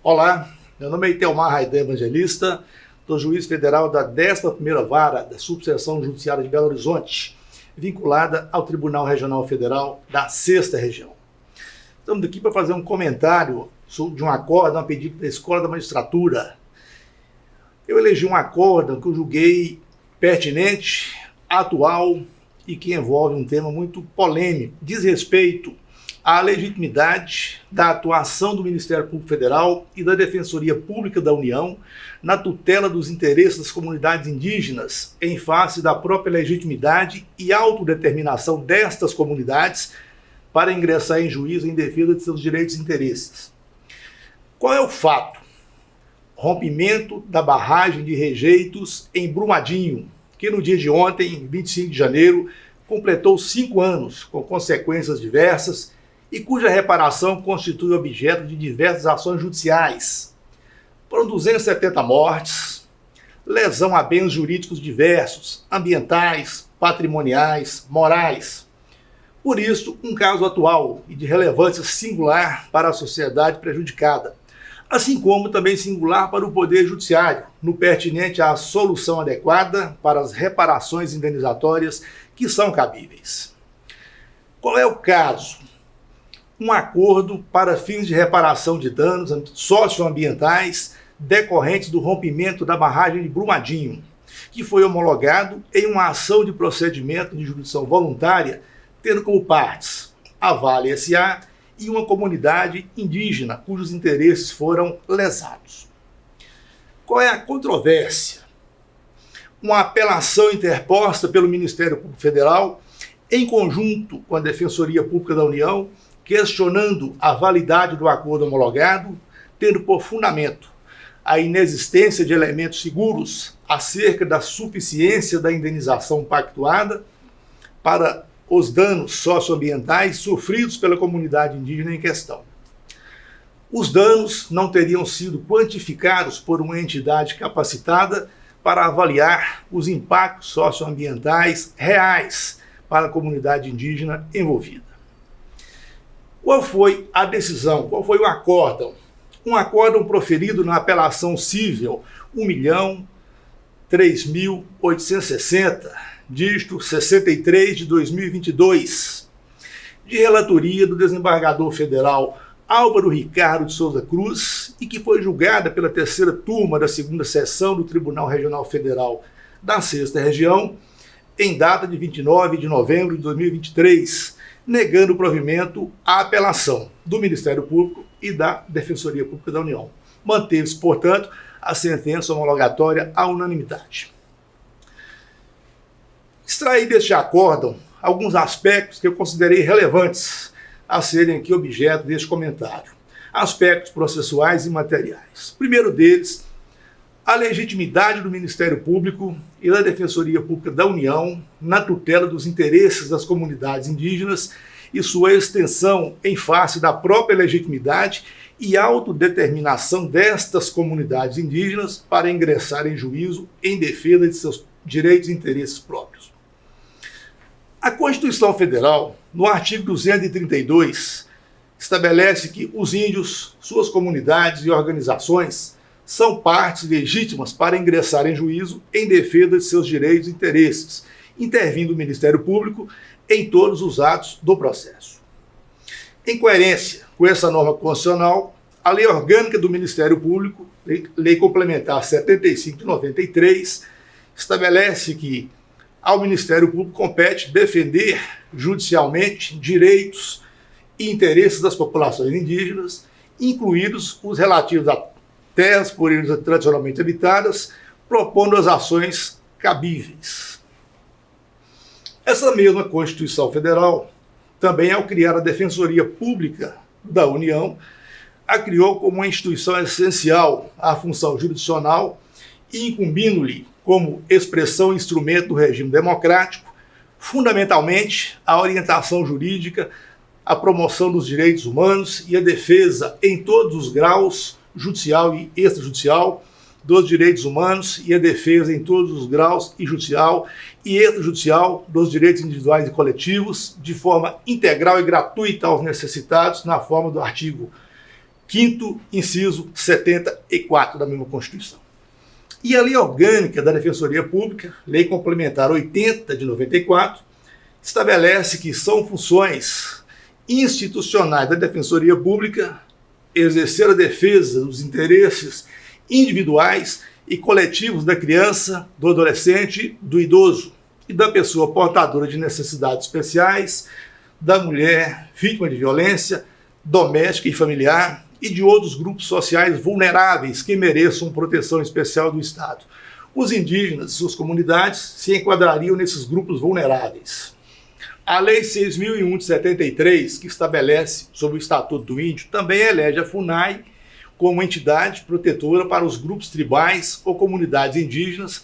Olá, meu nome é Itelmar Raidan Evangelista, sou juiz federal da 11ª Vara da Subseção Judiciária de Belo Horizonte, vinculada ao Tribunal Regional Federal da 6ª Região. Estamos aqui para fazer um comentário de um acórdão a pedido da Escola da Magistratura. Eu elegi um acórdão que eu julguei pertinente, atual e que envolve um tema muito polêmico, diz respeito à legitimidade da atuação do Ministério Público Federal e da Defensoria Pública da União na tutela dos interesses das comunidades indígenas em face da própria legitimidade e autodeterminação destas comunidades para ingressar em juízo em defesa de seus direitos e interesses. Qual é o fato? Rompimento da barragem de rejeitos em Brumadinho, que no dia de ontem, 25 de janeiro, completou 5 anos, com consequências diversas, e cuja reparação constitui objeto de diversas ações judiciais. Foram 270 mortes, lesão a bens jurídicos diversos, ambientais, patrimoniais, morais. Por isso, um caso atual e de relevância singular para a sociedade prejudicada, assim como também singular para o Poder Judiciário, no pertinente à solução adequada para as reparações indenizatórias que são cabíveis. Qual é o caso? Um acordo para fins de reparação de danos socioambientais decorrentes do rompimento da barragem de Brumadinho, que foi homologado em uma ação de procedimento de jurisdição voluntária, tendo como partes a Vale S.A. e uma comunidade indígena cujos interesses foram lesados. Qual é a controvérsia? Uma apelação interposta pelo Ministério Público Federal, em conjunto com a Defensoria Pública da União, questionando a validade do acordo homologado, tendo por fundamento a inexistência de elementos seguros acerca da suficiência da indenização pactuada para os danos socioambientais sofridos pela comunidade indígena em questão. Os danos não teriam sido quantificados por uma entidade capacitada para avaliar os impactos socioambientais reais para a comunidade indígena envolvida. Qual foi a decisão? Qual foi o acórdão? Um acórdão proferido na apelação cível 1.003.860, dígito 63 de 2022, de relatoria do desembargador federal Álvaro Ricardo de Souza Cruz e que foi julgada pela 3ª turma da 2ª Seção do Tribunal Regional Federal da 6ª Região, em data de 29 de novembro de 2023, negando o provimento à apelação do Ministério Público e da Defensoria Pública da União. Manteve-se, portanto, a sentença homologatória à unanimidade. Extraí deste acórdão alguns aspectos que eu considerei relevantes a serem aqui objeto deste comentário. Aspectos processuais e materiais. O primeiro deles, a legitimidade do Ministério Público e da Defensoria Pública da União na tutela dos interesses das comunidades indígenas e sua extensão em face da própria legitimidade e autodeterminação destas comunidades indígenas para ingressar em juízo em defesa de seus direitos e interesses próprios. A Constituição Federal, no artigo 232, estabelece que os índios, suas comunidades e organizações são partes legítimas para ingressar em juízo em defesa de seus direitos e interesses, intervindo o Ministério Público em todos os atos do processo. Em coerência com essa norma constitucional, a Lei Orgânica do Ministério Público, Lei Complementar 75 de 93, estabelece que ao Ministério Público compete defender judicialmente direitos e interesses das populações indígenas, incluídos os relativos a terras por eles tradicionalmente habitadas, propondo as ações cabíveis. Essa mesma Constituição Federal, também ao criar a Defensoria Pública da União, a criou como uma instituição essencial à função jurisdicional e incumbindo-lhe como expressão e instrumento do regime democrático, fundamentalmente a orientação jurídica, a promoção dos direitos humanos e a defesa em todos os graus, judicial e extrajudicial, dos direitos humanos e a defesa em todos os graus e judicial e extrajudicial dos direitos individuais e coletivos, de forma integral e gratuita aos necessitados, na forma do artigo 5º inciso 74 da mesma Constituição. E a Lei Orgânica da Defensoria Pública, Lei Complementar 80 de 94, estabelece que são funções institucionais da Defensoria Pública exercer a defesa dos interesses individuais e coletivos da criança, do adolescente, do idoso e da pessoa portadora de necessidades especiais, da mulher vítima de violência doméstica e familiar e de outros grupos sociais vulneráveis que mereçam proteção especial do Estado. Os indígenas e suas comunidades se enquadrariam nesses grupos vulneráveis. A Lei 6.001 de 73, que estabelece sobre o Estatuto do Índio, também elege a FUNAI como entidade protetora para os grupos tribais ou comunidades indígenas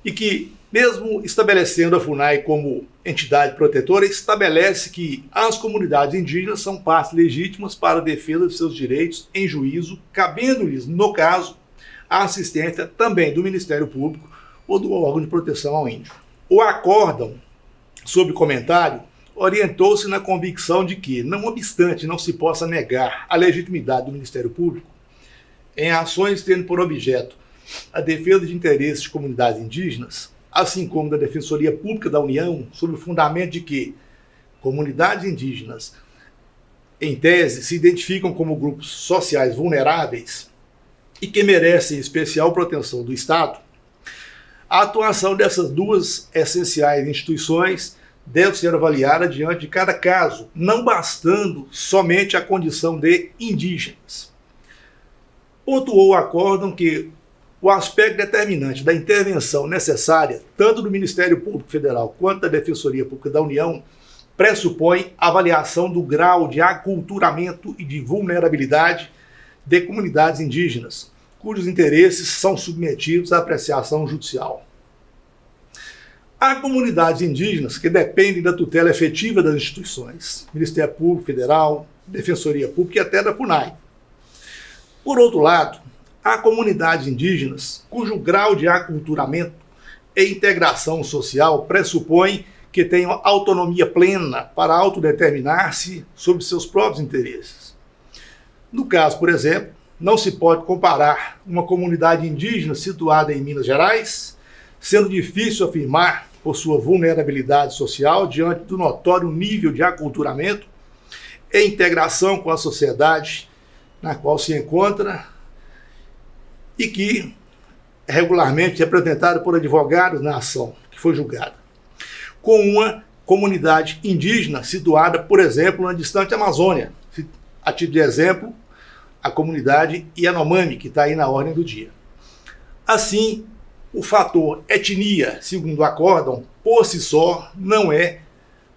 e que, mesmo estabelecendo a FUNAI como entidade protetora, estabelece que as comunidades indígenas são partes legítimas para a defesa de seus direitos em juízo, cabendo-lhes, no caso, a assistência também do Ministério Público ou do órgão de proteção ao índio. O acórdão, sob comentário, orientou-se na convicção de que, não obstante não se possa negar a legitimidade do Ministério Público em ações tendo por objeto a defesa de interesses de comunidades indígenas, assim como da Defensoria Pública da União, sob o fundamento de que comunidades indígenas, em tese, se identificam como grupos sociais vulneráveis e que merecem especial proteção do Estado, a atuação dessas duas essenciais instituições deve ser avaliada diante de cada caso, não bastando somente a condição de indígenas. Pontuou o acórdão que o aspecto determinante da intervenção necessária, tanto do Ministério Público Federal quanto da Defensoria Pública da União, pressupõe avaliação do grau de aculturamento e de vulnerabilidade de comunidades indígenas, cujos interesses são submetidos à apreciação judicial. Há comunidades indígenas que dependem da tutela efetiva das instituições, Ministério Público Federal, Defensoria Pública e até da FUNAI. Por outro lado, há comunidades indígenas cujo grau de aculturamento e integração social pressupõe que tenham autonomia plena para autodeterminar-se sobre seus próprios interesses. No caso, por exemplo, não se pode comparar uma comunidade indígena situada em Minas Gerais, sendo difícil afirmar por sua vulnerabilidade social diante do notório nível de aculturamento e integração com a sociedade na qual se encontra e que é regularmente representada por advogados na ação que foi julgada, com uma comunidade indígena situada, por exemplo, na distante Amazônia. A título de exemplo, a comunidade Yanomami, que está aí na ordem do dia. Assim, o fator etnia, segundo o acórdão, por si só, não é,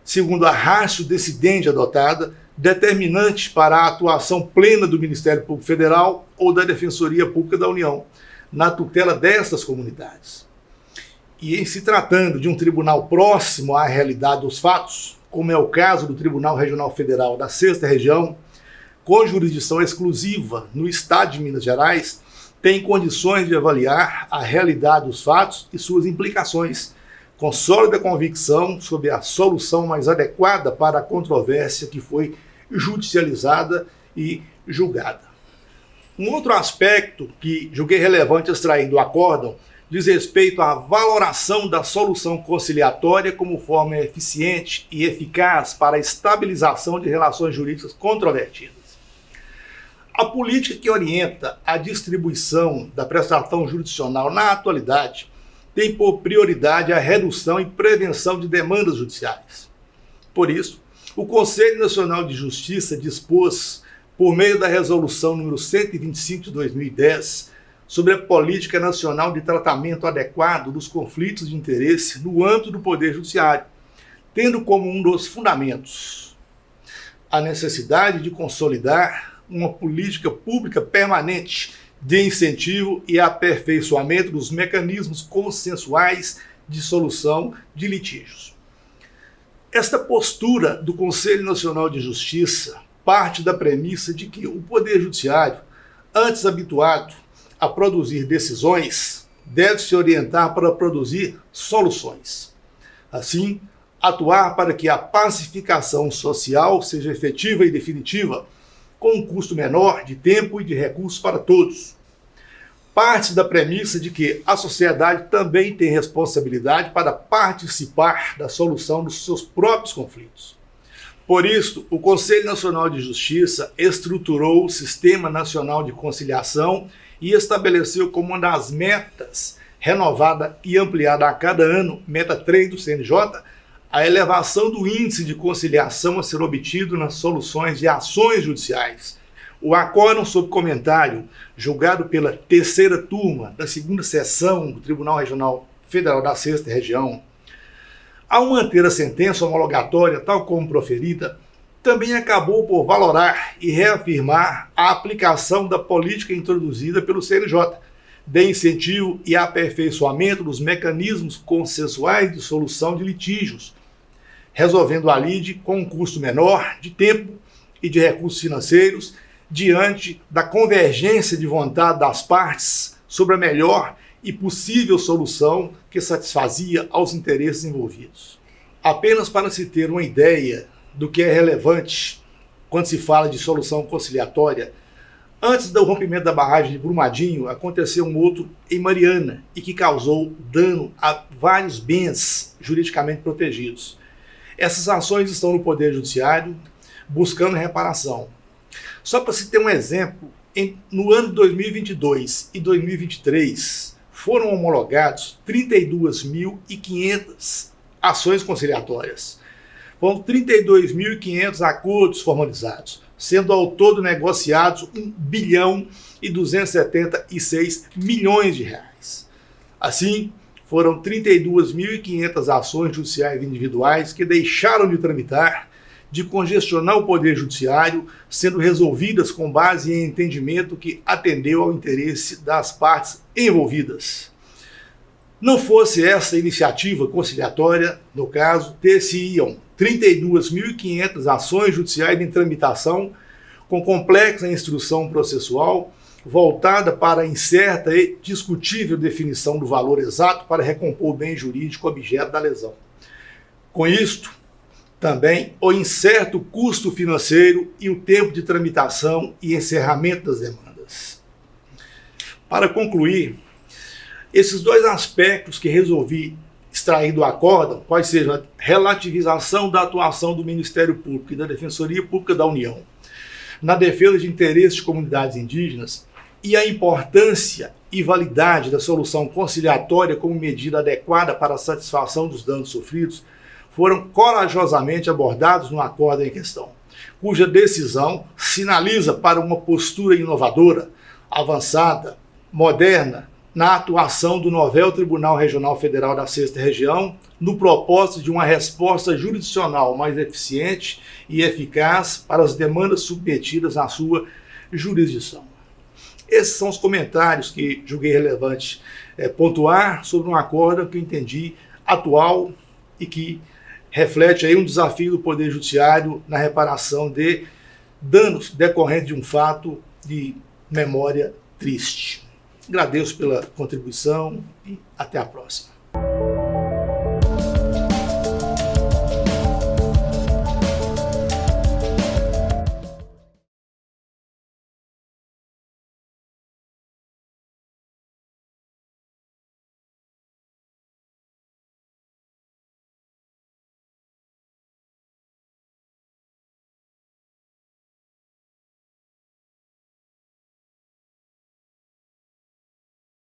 segundo a ratio decidendi adotada, determinante para a atuação plena do Ministério Público Federal ou da Defensoria Pública da União na tutela destas comunidades. E em se tratando de um tribunal próximo à realidade dos fatos, como é o caso do Tribunal Regional Federal da 6ª Região, com jurisdição exclusiva no Estado de Minas Gerais, tem condições de avaliar a realidade dos fatos e suas implicações, com sólida convicção sobre a solução mais adequada para a controvérsia que foi judicializada e julgada. Um outro aspecto que julguei relevante extrair do acórdão diz respeito à valoração da solução conciliatória como forma eficiente e eficaz para a estabilização de relações jurídicas controvertidas. A política que orienta a distribuição da prestação jurisdicional na atualidade tem por prioridade a redução e prevenção de demandas judiciais. Por isso, o Conselho Nacional de Justiça dispôs, por meio da Resolução número 125 de 2010, sobre a Política Nacional de Tratamento Adequado dos Conflitos de Interesse no âmbito do Poder Judiciário, tendo como um dos fundamentos a necessidade de consolidar uma política pública permanente de incentivo e aperfeiçoamento dos mecanismos consensuais de solução de litígios. Esta postura do Conselho Nacional de Justiça parte da premissa de que o Poder Judiciário, antes habituado a produzir decisões, deve se orientar para produzir soluções. Assim, atuar para que a pacificação social seja efetiva e definitiva, com um custo menor de tempo e de recursos para todos. Parte da premissa de que a sociedade também tem responsabilidade para participar da solução dos seus próprios conflitos. Por isso, o Conselho Nacional de Justiça estruturou o Sistema Nacional de Conciliação e estabeleceu como uma das metas, renovada e ampliada a cada ano, meta 3 do CNJ, a elevação do índice de conciliação a ser obtido nas soluções de ações judiciais. O acórdão sob comentário, julgado pela terceira turma da segunda sessão do Tribunal Regional Federal da Sexta Região, ao manter a sentença homologatória tal como proferida, também acabou por valorar e reafirmar a aplicação da política introduzida pelo CNJ, de incentivo e aperfeiçoamento dos mecanismos consensuais de solução de litígios, resolvendo a lide com um custo menor de tempo e de recursos financeiros, diante da convergência de vontade das partes sobre a melhor e possível solução que satisfazia aos interesses envolvidos. Apenas para se ter uma ideia do que é relevante quando se fala de solução conciliatória, antes do rompimento da barragem de Brumadinho, aconteceu um outro em Mariana e que causou dano a vários bens juridicamente protegidos. Essas ações estão no Poder Judiciário buscando reparação. Só para se ter um exemplo, no ano de 2022 e 2023 foram homologados 32.500 ações conciliatórias. Foram 32.500 acordos formalizados, sendo ao todo negociados 1.276 bilhões de reais. Assim, foram 32.500 ações judiciais individuais que deixaram de tramitar, de congestionar o Poder Judiciário, sendo resolvidas com base em entendimento que atendeu ao interesse das partes envolvidas. Não fosse essa iniciativa conciliatória, no caso, ter-se-iam 32.500 ações judiciais em tramitação, com complexa instrução processual, voltada para a incerta e discutível definição do valor exato para recompor o bem jurídico objeto da lesão. Com isto, também o incerto custo financeiro e o tempo de tramitação e encerramento das demandas. Para concluir, esses dois aspectos que resolvi extrair do acórdão, quais sejam a relativização da atuação do Ministério Público e da Defensoria Pública da União na defesa de interesses de comunidades indígenas e a importância e validade da solução conciliatória como medida adequada para a satisfação dos danos sofridos, foram corajosamente abordados no acórdão em questão, cuja decisão sinaliza para uma postura inovadora, avançada, moderna, na atuação do novel Tribunal Regional Federal da Sexta Região, no propósito de uma resposta jurisdicional mais eficiente e eficaz para as demandas submetidas à sua jurisdição. Esses são os comentários que julguei relevante pontuar sobre um acórdão que eu entendi atual e que reflete aí um desafio do Poder Judiciário na reparação de danos decorrentes de um fato de memória triste. Agradeço pela contribuição e até a próxima.